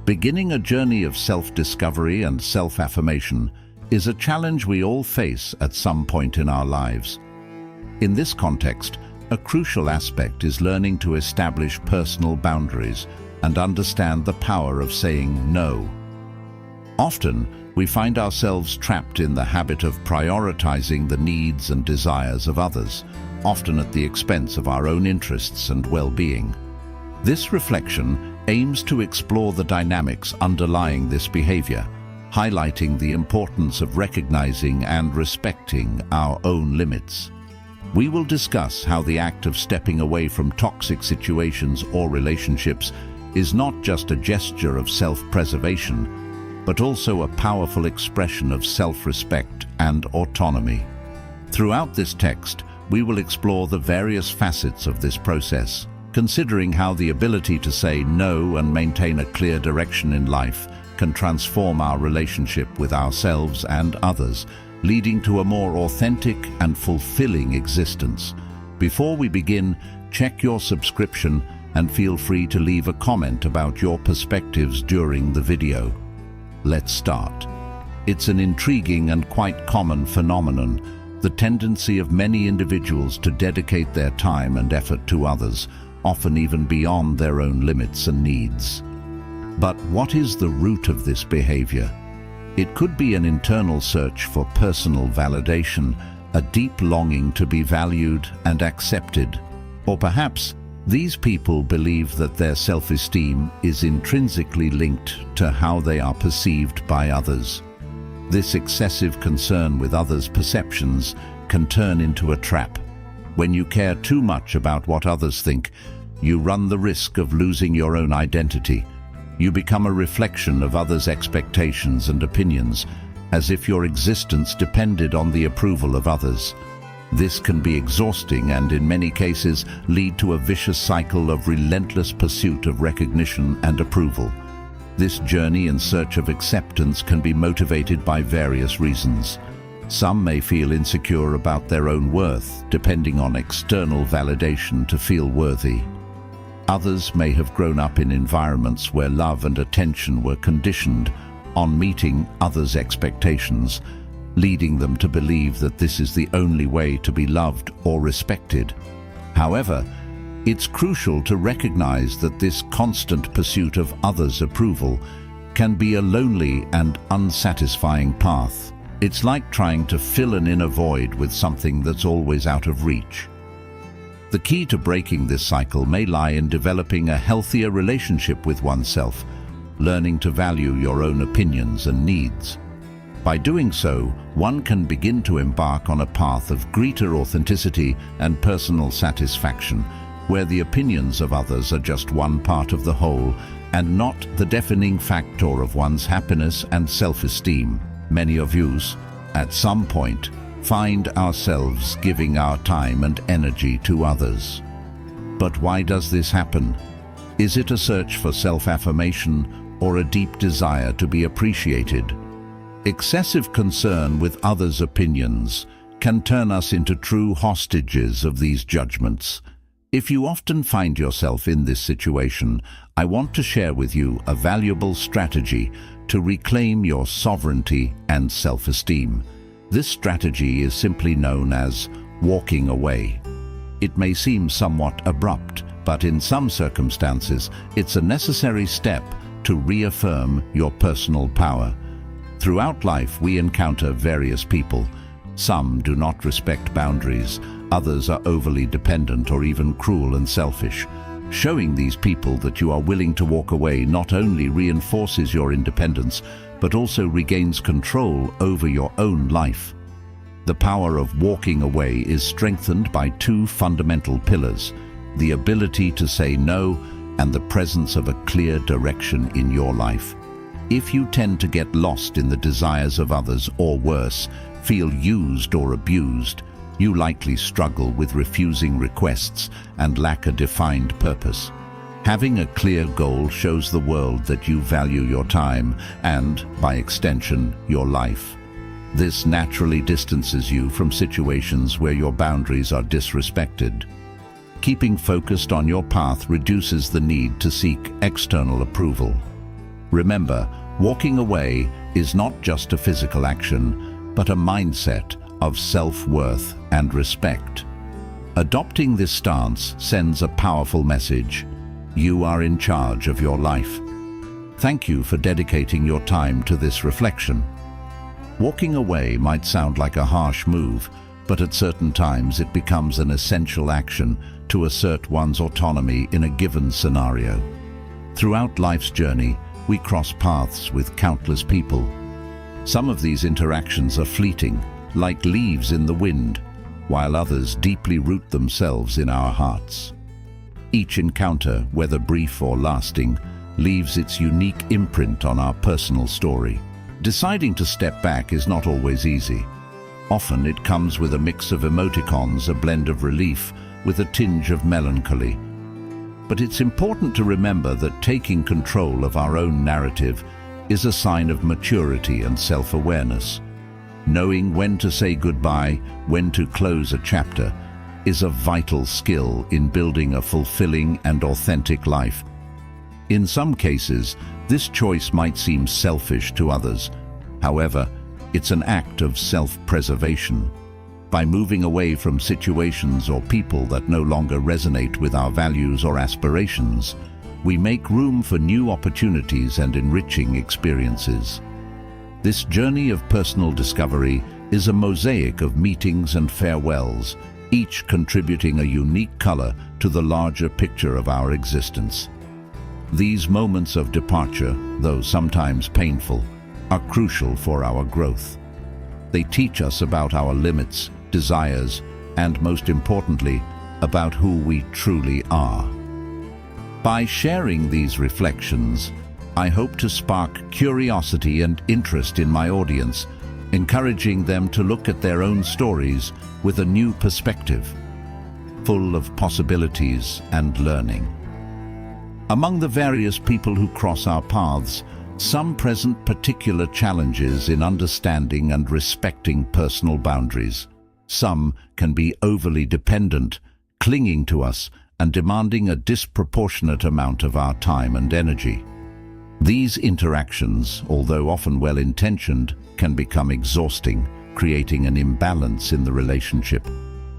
Beginning a journey of self-discovery and self-affirmation is a challenge we all face at some point in our lives. In this context, a crucial aspect is learning to establish personal boundaries and understand the power of saying no. Often, we find ourselves trapped in the habit of prioritizing the needs and desires of others, often at the expense of our own interests and well-being. This reflection aims to explore the dynamics underlying this behavior, highlighting the importance of recognizing and respecting our own limits. We will discuss how the act of stepping away from toxic situations or relationships is not just a gesture of self-preservation, but also a powerful expression of self-respect and autonomy. Throughout this text, we will explore the various facets of this process, considering how the ability to say no and maintain a clear direction in life can transform our relationship with ourselves and others, leading to a more authentic and fulfilling existence. Before we begin, check your subscription and feel free to leave a comment about your perspectives during the video. Let's start. It's an intriguing and quite common phenomenon, the tendency of many individuals to dedicate their time and effort to others, often even beyond their own limits and needs. But what is the root of this behavior? It could be an internal search for personal validation, a deep longing to be valued and accepted, or perhaps these people believe that their self-esteem is intrinsically linked to how they are perceived by others. This excessive concern with others' perceptions can turn into a trap. When you care too much about what others think, you run the risk of losing your own identity. You become a reflection of others' expectations and opinions, as if your existence depended on the approval of others. This can be exhausting and, in many cases, lead to a vicious cycle of relentless pursuit of recognition and approval. This journey in search of acceptance can be motivated by various reasons. Some may feel insecure about their own worth, depending on external validation to feel worthy. Others may have grown up in environments where love and attention were conditioned on meeting others' expectations, leading them to believe that this is the only way to be loved or respected. However, it's crucial to recognize that this constant pursuit of others' approval can be a lonely and unsatisfying path. It's like trying to fill an inner void with something that's always out of reach. The key to breaking this cycle may lie in developing a healthier relationship with oneself, learning to value your own opinions and needs. By doing so, one can begin to embark on a path of greater authenticity and personal satisfaction, where the opinions of others are just one part of the whole and not the defining factor of one's happiness and self-esteem. Many of us, at some point, find ourselves giving our time and energy to others. But why does this happen? Is it a search for self-affirmation or a deep desire to be appreciated? Excessive concern with others' opinions can turn us into true hostages of these judgments. If you often find yourself in this situation, I want to share with you a valuable strategy to reclaim your sovereignty and self-esteem. This strategy is simply known as walking away. It may seem somewhat abrupt, but in some circumstances, it's a necessary step to reaffirm your personal power. Throughout life, we encounter various people. Some do not respect boundaries, others are overly dependent or even cruel and selfish. Showing these people that you are willing to walk away not only reinforces your independence, but also regains control over your own life. The power of walking away is strengthened by two fundamental pillars: the ability to say no and the presence of a clear direction in your life. If you tend to get lost in the desires of others, or worse, feel used or abused, you likely struggle with refusing requests and lack a defined purpose. Having a clear goal shows the world that you value your time and, by extension, your life. This naturally distances you from situations where your boundaries are disrespected. Keeping focused on your path reduces the need to seek external approval. Remember, walking away is not just a physical action, but a mindset of self-worth and respect. Adopting this stance sends a powerful message. You are in charge of your life. Thank you for dedicating your time to this reflection. Walking away might sound like a harsh move, but at certain times it becomes an essential action to assert one's autonomy in a given scenario. Throughout life's journey, we cross paths with countless people. Some of these interactions are fleeting, like leaves in the wind, while others deeply root themselves in our hearts. Each encounter, whether brief or lasting, leaves its unique imprint on our personal story. Deciding to step back is not always easy. Often it comes with a mix of emoticons, a blend of relief with a tinge of melancholy. But it's important to remember that taking control of our own narrative is a sign of maturity and self-awareness. Knowing when to say goodbye, when to close a chapter, is a vital skill in building a fulfilling and authentic life. In some cases, this choice might seem selfish to others. However, it's an act of self-preservation. By moving away from situations or people that no longer resonate with our values or aspirations, we make room for new opportunities and enriching experiences. This journey of personal discovery is a mosaic of meetings and farewells, each contributing a unique color to the larger picture of our existence. These moments of departure, though sometimes painful, are crucial for our growth. They teach us about our limits, desires, and most importantly, about who we truly are. By sharing these reflections, I hope to spark curiosity and interest in my audience, encouraging them to look at their own stories with a new perspective, full of possibilities and learning. Among the various people who cross our paths, some present particular challenges in understanding and respecting personal boundaries. Some can be overly dependent, clinging to us and demanding a disproportionate amount of our time and energy. These interactions, although often well-intentioned, can become exhausting, creating an imbalance in the relationship.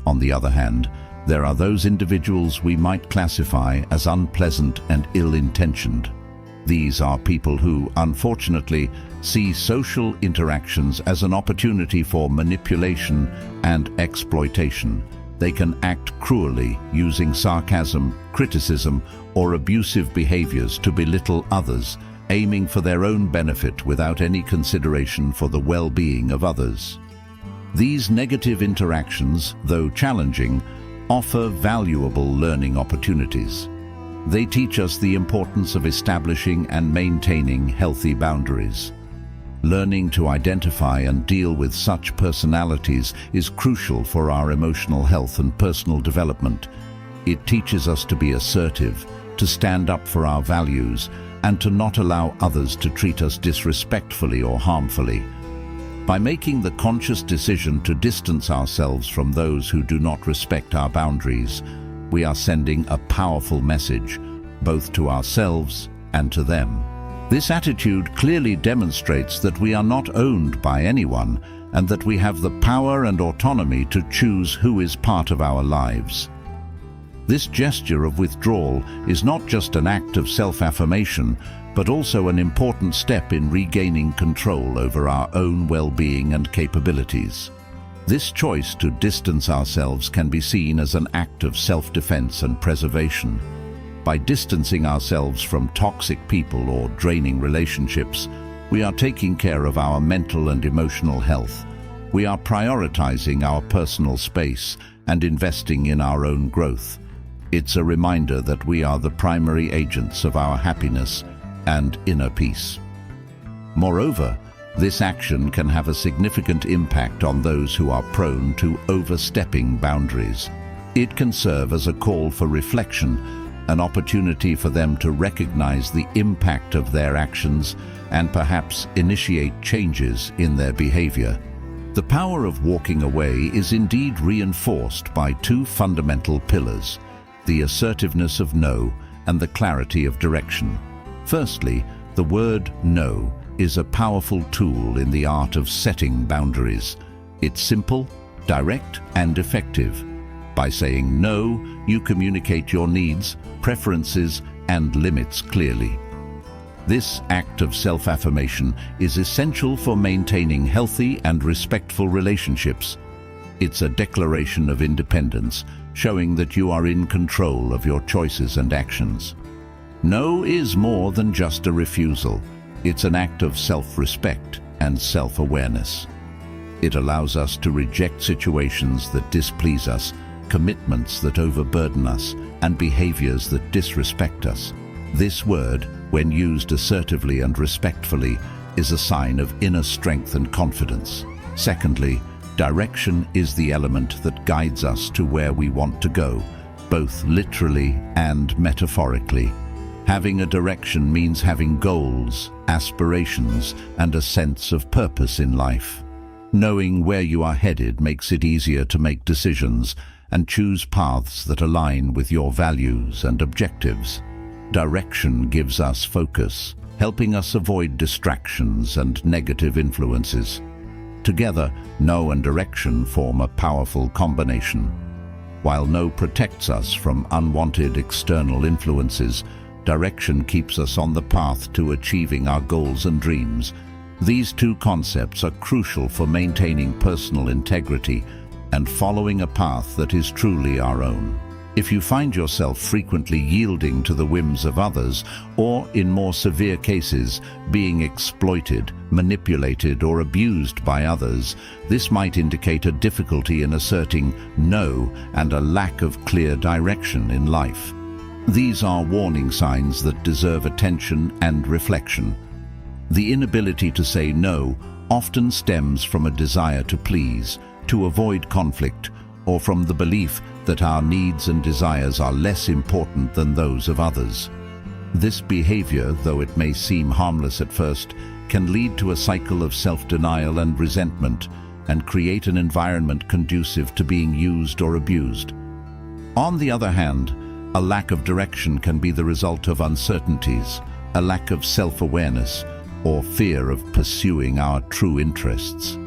On the other hand, there are those individuals we might classify as unpleasant and ill-intentioned. These are people who, unfortunately, see social interactions as an opportunity for manipulation and exploitation. They can act cruelly, using sarcasm, criticism, or abusive behaviors to belittle others, aiming for their own benefit without any consideration for the well-being of others. These negative interactions, though challenging, offer valuable learning opportunities. They teach us the importance of establishing and maintaining healthy boundaries. Learning to identify and deal with such personalities is crucial for our emotional health and personal development. It teaches us to be assertive, to stand up for our values, and to not allow others to treat us disrespectfully or harmfully. By making the conscious decision to distance ourselves from those who do not respect our boundaries, we are sending a powerful message, both to ourselves and to them. This attitude clearly demonstrates that we are not owned by anyone and that we have the power and autonomy to choose who is part of our lives. This gesture of withdrawal is not just an act of self-affirmation, but also an important step in regaining control over our own well-being and capabilities. This choice to distance ourselves can be seen as an act of self-defense and preservation. By distancing ourselves from toxic people or draining relationships, we are taking care of our mental and emotional health. We are prioritizing our personal space and investing in our own growth. It's a reminder that we are the primary agents of our happiness and inner peace. Moreover, this action can have a significant impact on those who are prone to overstepping boundaries. It can serve as a call for reflection, an opportunity for them to recognize the impact of their actions and perhaps initiate changes in their behavior. The power of walking away is indeed reinforced by two fundamental pillars: the assertiveness of no and the clarity of direction. Firstly, The word no is a powerful tool in the art of setting boundaries. It's simple, direct, and effective. By saying no, you communicate your needs, preferences, and limits clearly. This act of self-affirmation is essential for maintaining healthy and respectful relationships. It's a declaration of independence, showing that you are in control of your choices and actions. No is more than just a refusal. It's an act of self-respect and self-awareness. It allows us to reject situations that displease us, commitments that overburden us, and behaviors that disrespect us. This word, when used assertively and respectfully, is a sign of inner strength and confidence. Secondly, direction is the element that guides us to where we want to go, both literally and metaphorically. Having a direction means having goals, aspirations, and a sense of purpose in life. Knowing where you are headed makes it easier to make decisions and choose paths that align with your values and objectives. Direction gives us focus, helping us avoid distractions and negative influences. Together, no and direction form a powerful combination. While no protects us from unwanted external influences, direction keeps us on the path to achieving our goals and dreams. These two concepts are crucial for maintaining personal integrity and following a path that is truly our own. If you find yourself frequently yielding to the whims of others, or in more severe cases, being exploited, manipulated, or abused by others, this might indicate a difficulty in asserting no and a lack of clear direction in life. These are warning signs that deserve attention and reflection. The inability to say no often stems from a desire to please, to avoid conflict, or from the belief that our needs and desires are less important than those of others. This behavior, though it may seem harmless at first, can lead to a cycle of self-denial and resentment and create an environment conducive to being used or abused. On the other hand, a lack of direction can be the result of uncertainties, a lack of self-awareness, or fear of pursuing our true interests.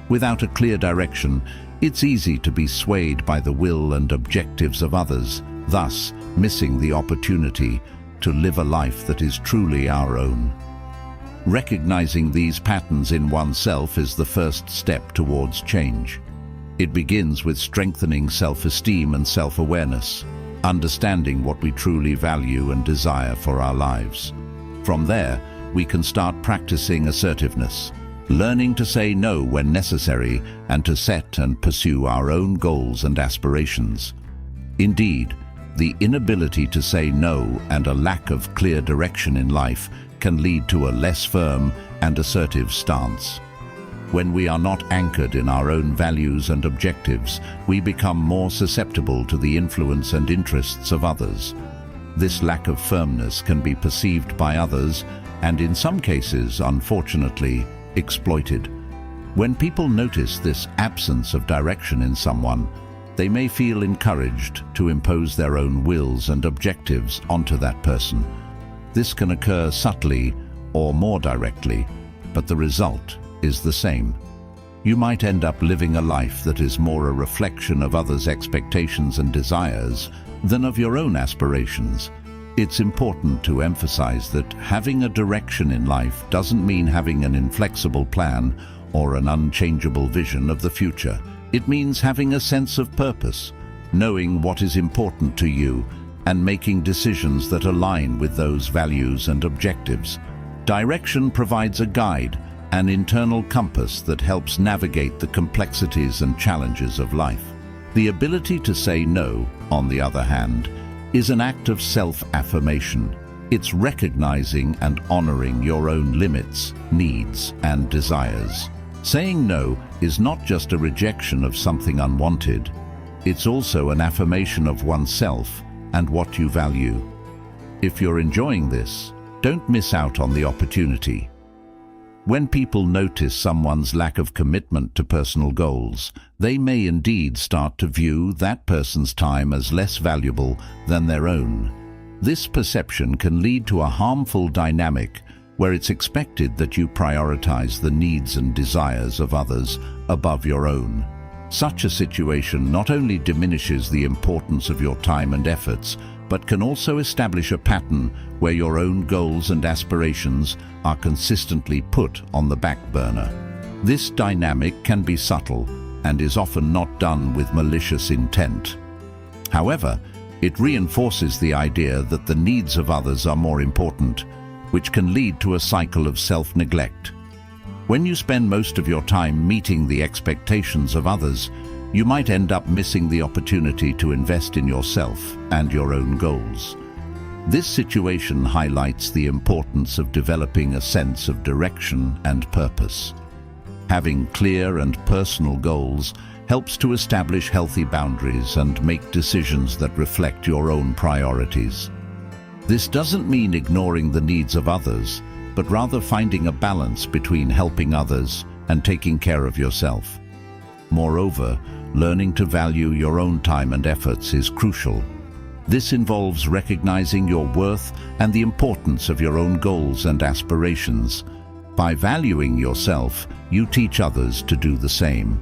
Without a clear direction, it's easy to be swayed by the will and objectives of others, thus missing the opportunity to live a life that is truly our own. Recognizing these patterns in oneself is the first step towards change. It begins with strengthening self-esteem and self-awareness, understanding what we truly value and desire for our lives. From there, we can start practicing assertiveness, learning to say no when necessary and to set and pursue our own goals and aspirations. Indeed, the inability to say no and a lack of clear direction in life can lead to a less firm and assertive stance. When we are not anchored in our own values and objectives, we become more susceptible to the influence and interests of others. This lack of firmness can be perceived by others and, in some cases, unfortunately, exploited. When people notice this absence of direction in someone, they may feel encouraged to impose their own wills and objectives onto that person. This can occur subtly or more directly, but the result is the same. You might end up living a life that is more a reflection of others' expectations and desires than of your own aspirations. It's important to emphasize that having a direction in life doesn't mean having an inflexible plan or an unchangeable vision of the future. It means having a sense of purpose, knowing what is important to you, and making decisions that align with those values and objectives. Direction provides a guide, an internal compass that helps navigate the complexities and challenges of life. The ability to say no, on the other hand, is an act of self-affirmation. It's recognizing and honoring your own limits, needs, and desires. Saying no is not just a rejection of something unwanted. It's also an affirmation of oneself and what you value. If you're enjoying this, don't miss out on the opportunity. When people notice someone's lack of commitment to personal goals, they may indeed start to view that person's time as less valuable than their own. This perception can lead to a harmful dynamic where it's expected that you prioritize the needs and desires of others above your own. Such a situation not only diminishes the importance of your time and efforts, but can also establish a pattern where your own goals and aspirations are consistently put on the back burner. This dynamic can be subtle and is often not done with malicious intent. However, it reinforces the idea that the needs of others are more important, which can lead to a cycle of self-neglect. When you spend most of your time meeting the expectations of others, you might end up missing the opportunity to invest in yourself and your own goals. This situation highlights the importance of developing a sense of direction and purpose. Having clear and personal goals helps to establish healthy boundaries and make decisions that reflect your own priorities. This doesn't mean ignoring the needs of others, but rather finding a balance between helping others and taking care of yourself. Moreover, learning to value your own time and efforts is crucial. This involves recognizing your worth and the importance of your own goals and aspirations. By valuing yourself, you teach others to do the same.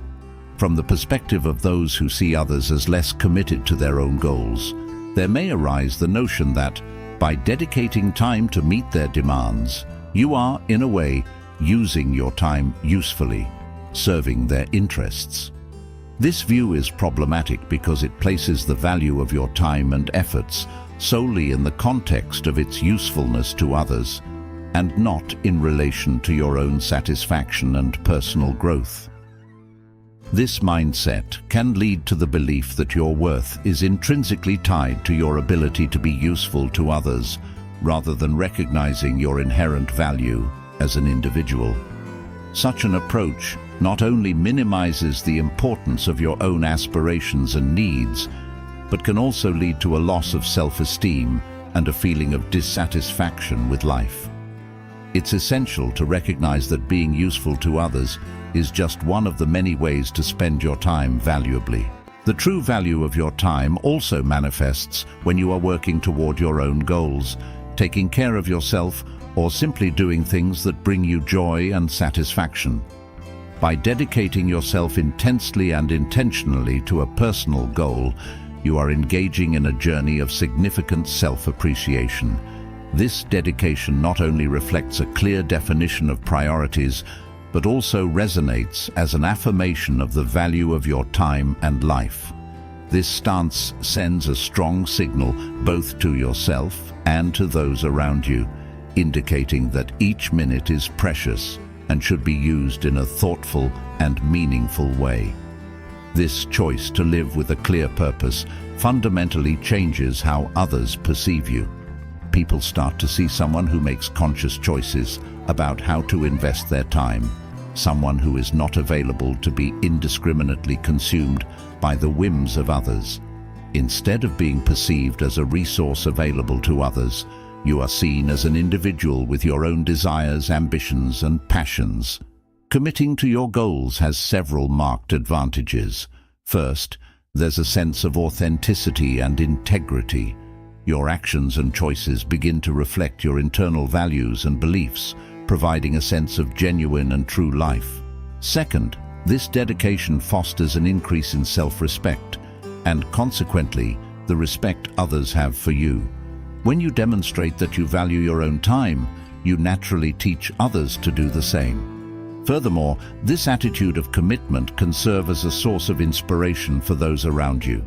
From the perspective of those who see others as less committed to their own goals, there may arise the notion that, by dedicating time to meet their demands, you are, in a way, using your time usefully, serving their interests. This view is problematic because it places the value of your time and efforts solely in the context of its usefulness to others, and not in relation to your own satisfaction and personal growth. This mindset can lead to the belief that your worth is intrinsically tied to your ability to be useful to others, rather than recognizing your inherent value as an individual. Such an approach not only minimizes the importance of your own aspirations and needs, but can also lead to a loss of self-esteem and a feeling of dissatisfaction with life. It's essential to recognize that being useful to others is just one of the many ways to spend your time valuably. The true value of your time also manifests when you are working toward your own goals, taking care of yourself, or simply doing things that bring you joy and satisfaction. By dedicating yourself intensely and intentionally to a personal goal, you are engaging in a journey of significant self-appreciation. This dedication not only reflects a clear definition of priorities, but also resonates as an affirmation of the value of your time and life. This stance sends a strong signal both to yourself and to those around you, indicating that each minute is precious and should be used in a thoughtful and meaningful way. This choice to live with a clear purpose fundamentally changes how others perceive you. People start to see someone who makes conscious choices about how to invest their time, someone who is not available to be indiscriminately consumed by the whims of others. Instead of being perceived as a resource available to others, you are seen as an individual with your own desires, ambitions, and passions. Committing to your goals has several marked advantages. First, there's a sense of authenticity and integrity. Your actions and choices begin to reflect your internal values and beliefs, providing a sense of genuine and true life. Second, this dedication fosters an increase in self-respect, and consequently, the respect others have for you. When you demonstrate that you value your own time, you naturally teach others to do the same. Furthermore, this attitude of commitment can serve as a source of inspiration for those around you.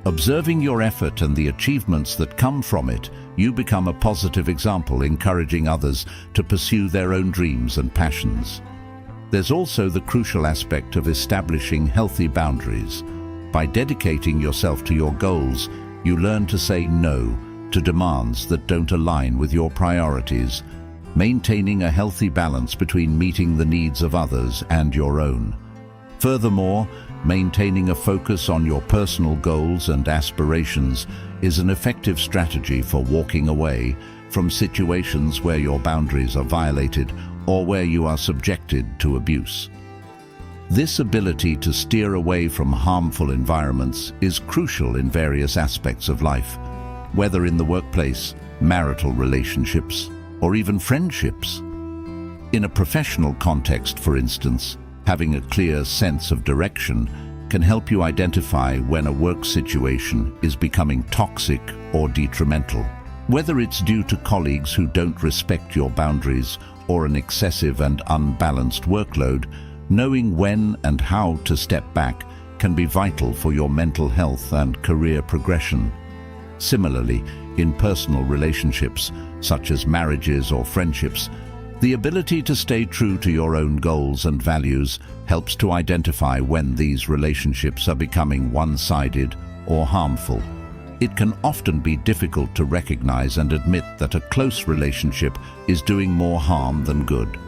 Observing your effort and the achievements that come from it, you become a positive example, encouraging others to pursue their own dreams and passions. There's also the crucial aspect of establishing healthy boundaries. By dedicating yourself to your goals, you learn to say no to demands that don't align with your priorities, maintaining a healthy balance between meeting the needs of others and your own. Furthermore, maintaining a focus on your personal goals and aspirations is an effective strategy for walking away from situations where your boundaries are violated or where you are subjected to abuse. This ability to steer away from harmful environments is crucial in various aspects of life, whether in the workplace, marital relationships, or even friendships. In a professional context, for instance, having a clear sense of direction can help you identify when a work situation is becoming toxic or detrimental. Whether it's due to colleagues who don't respect your boundaries or an excessive and unbalanced workload, knowing when and how to step back can be vital for your mental health and career progression. Similarly, in personal relationships, such as marriages or friendships, the ability to stay true to your own goals and values helps to identify when these relationships are becoming one-sided or harmful. It can often be difficult to recognize and admit that a close relationship is doing more harm than good.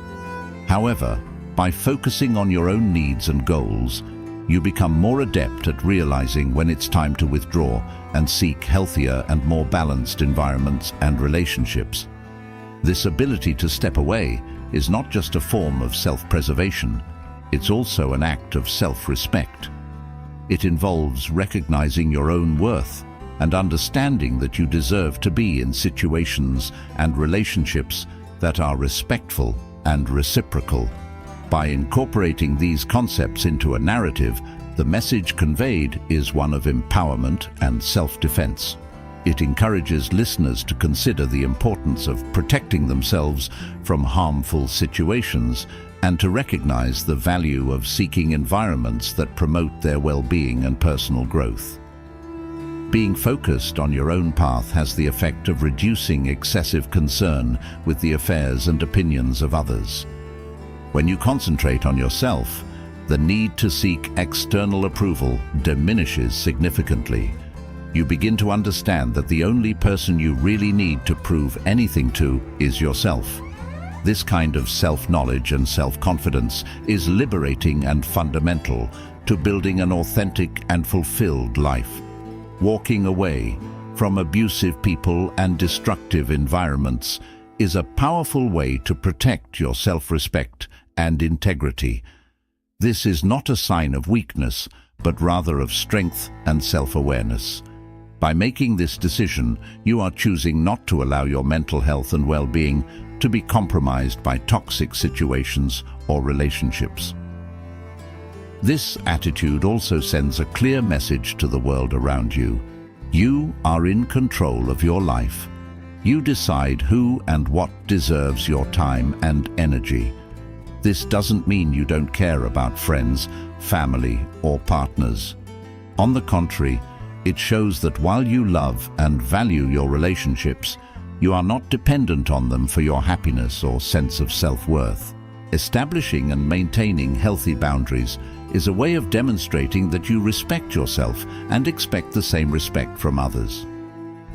However, by focusing on your own needs and goals, you become more adept at realizing when it's time to withdraw and seek healthier and more balanced environments and relationships. This ability to step away is not just a form of self-preservation, it's also an act of self-respect. It involves recognizing your own worth and understanding that you deserve to be in situations and relationships that are respectful and reciprocal. By incorporating these concepts into a narrative, the message conveyed is one of empowerment and self-defense. It encourages listeners to consider the importance of protecting themselves from harmful situations and to recognize the value of seeking environments that promote their well-being and personal growth. Being focused on your own path has the effect of reducing excessive concern with the affairs and opinions of others. When you concentrate on yourself, the need to seek external approval diminishes significantly. You begin to understand that the only person you really need to prove anything to is yourself. This kind of self-knowledge and self-confidence is liberating and fundamental to building an authentic and fulfilled life. Walking away from abusive people and destructive environments is a powerful way to protect your self-respect and integrity. This is not a sign of weakness, but rather of strength and self-awareness. By making this decision, you are choosing not to allow your mental health and well-being to be compromised by toxic situations or relationships. This attitude also sends a clear message to the world around you. You are in control of your life. You decide who and what deserves your time and energy. This doesn't mean you don't care about friends, family, or partners. On the contrary, it shows that while you love and value your relationships, you are not dependent on them for your happiness or sense of self-worth. Establishing and maintaining healthy boundaries is a way of demonstrating that you respect yourself and expect the same respect from others.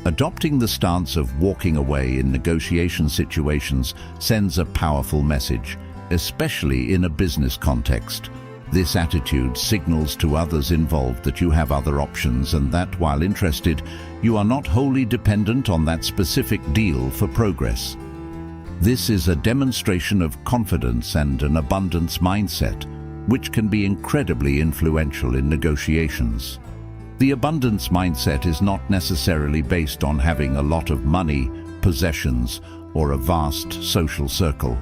Adopting the stance of walking away in negotiation situations sends a powerful message, especially in a business context. This attitude signals to others involved that you have other options and that, while interested, you are not wholly dependent on that specific deal for progress. This is a demonstration of confidence and an abundance mindset, which can be incredibly influential in negotiations. The abundance mindset is not necessarily based on having a lot of money, possessions, or a vast social circle.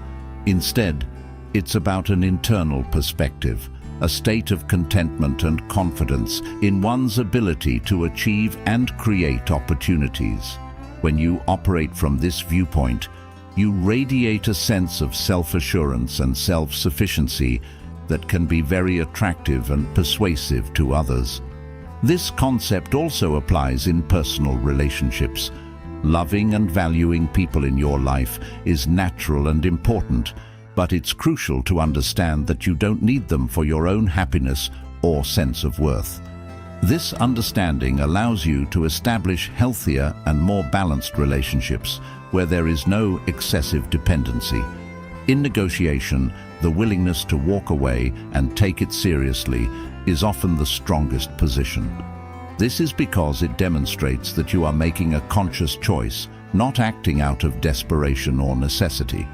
Instead, it's about an internal perspective, a state of contentment and confidence in one's ability to achieve and create opportunities. When you operate from this viewpoint, you radiate a sense of self-assurance and self-sufficiency that can be very attractive and persuasive to others. This concept also applies in personal relationships. Loving and valuing people in your life is natural and important, but it's crucial to understand that you don't need them for your own happiness or sense of worth. This understanding allows you to establish healthier and more balanced relationships where there is no excessive dependency. In negotiation, the willingness to walk away and take it seriously is often the strongest position. This is because it demonstrates that you are making a conscious choice, not acting out of desperation or necessity.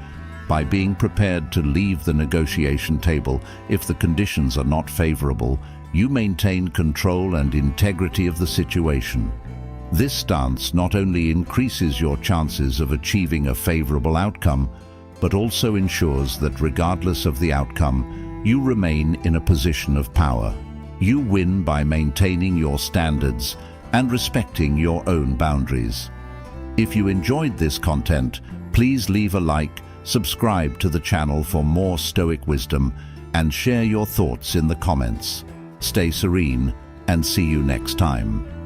By being prepared to leave the negotiation table if the conditions are not favorable, you maintain control and integrity of the situation. This stance not only increases your chances of achieving a favorable outcome, but also ensures that regardless of the outcome, you remain in a position of power. You win by maintaining your standards and respecting your own boundaries. If you enjoyed this content, please leave a like, subscribe to the channel for more Stoic wisdom, and share your thoughts in the comments. Stay serene and see you next time.